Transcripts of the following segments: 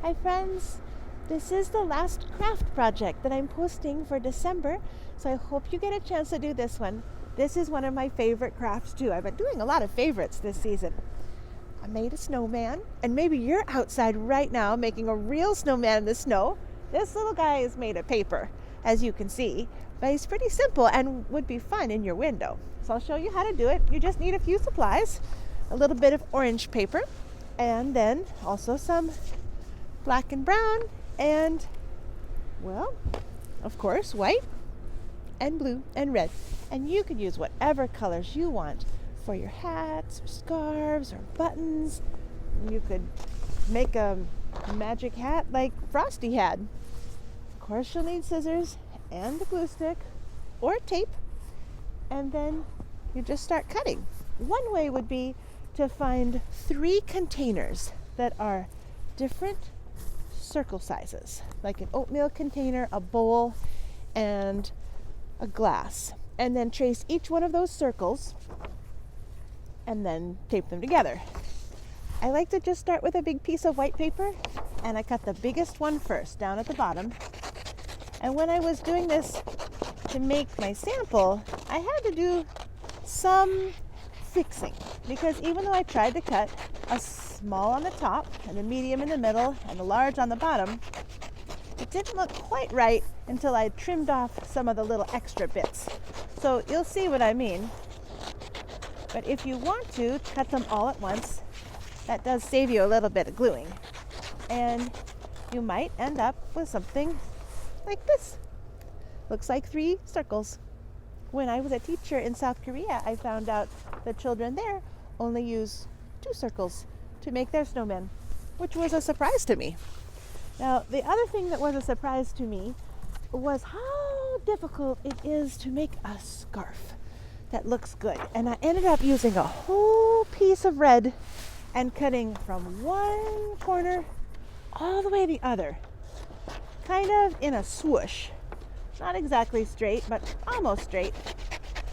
Hi friends, this is the last craft project that I'm posting for December, so I hope you get a chance to do this one. This is one of my favorite crafts too. I've been doing a lot of favorites this season. I made a snowman, and maybe you're outside right now making a real snowman in the snow. This little guy is made of paper, as you can see, but he's pretty simple and would be fun in your window. So I'll show you how to do it. You just need a few supplies, a little bit of orange paper, and then also some black and brown, and, well, of course, white and blue and red. And you could use whatever colors you want for your hats or scarves or buttons. You could make a magic hat like Frosty had. Of course, you'll need scissors and a glue stick or tape, and then you just start cutting. One way would be to find 3 containers that are different circle sizes, like an oatmeal container, a bowl, and a glass, and then trace each one of those circles and then tape them together. I like to just start with a big piece of white paper, and I cut the biggest one first down at the bottom. And when I was doing this to make my sample, I had to do some fixing, because even though I tried to cut a small on the top and a medium in the middle and a large on the bottom, it didn't look quite right until I trimmed off some of the little extra bits. So you'll see what I mean. But if you want to cut them all at once, that does save you a little bit of gluing. And you might end up with something like this. Looks like 3 circles. When I was a teacher in South Korea, I found out the children there only use 2 circles to make their snowmen, which was a surprise to me. Now, the other thing that was a surprise to me was how difficult it is to make a scarf that looks good. And I ended up using a whole piece of red and cutting from one corner all the way to the other, kind of in a swoosh. Not exactly straight, but almost straight.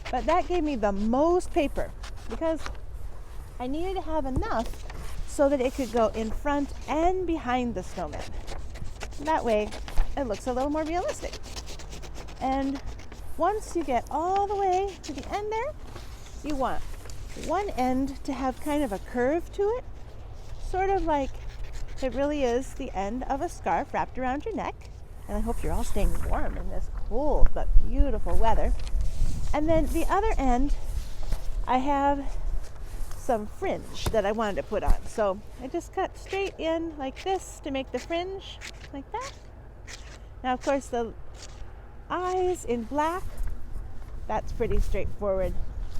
But that gave me the most paper, because I needed to have enough so that it could go in front and behind the snowman. That way, it looks a little more realistic. And once you get all the way to the end there, you want one end to have kind of a curve to it, sort of like it really is the end of a scarf wrapped around your neck. And I hope you're all staying warm in this cold but beautiful weather. And then the other end, I have some fringe that I wanted to put on. So I just cut straight in like this to make the fringe, like that. Now, of course, the eyes in black, that's pretty straightforward.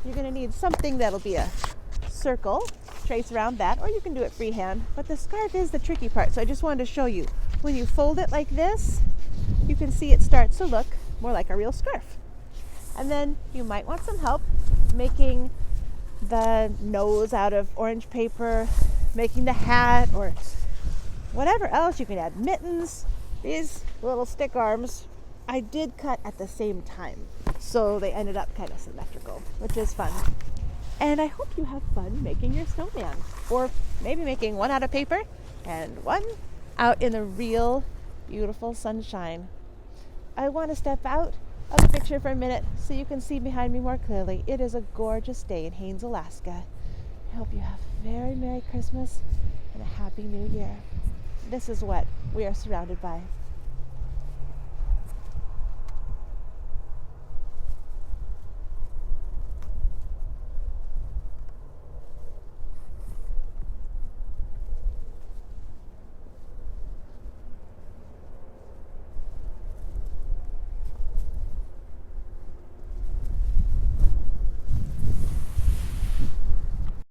You're going to need something that'll be a circle, trace around that, or you can do it freehand. But the scarf is the tricky part, so I just wanted to show you. When you fold it like this, you can see it starts to look more like a real scarf. And then you might want some help making the nose out of orange paper, making the hat, or whatever else. You can add mittens. These little stick arms I did cut at the same time, so they ended up kind of symmetrical, which is fun. And I hope you have fun making your snowman, or maybe making one out of paper and one out in the real beautiful sunshine. I want to step out of the picture for a minute so you can see behind me more clearly. It is a gorgeous day in Haines, Alaska. I hope you have a very Merry Christmas and a Happy New Year. This is what we are surrounded by.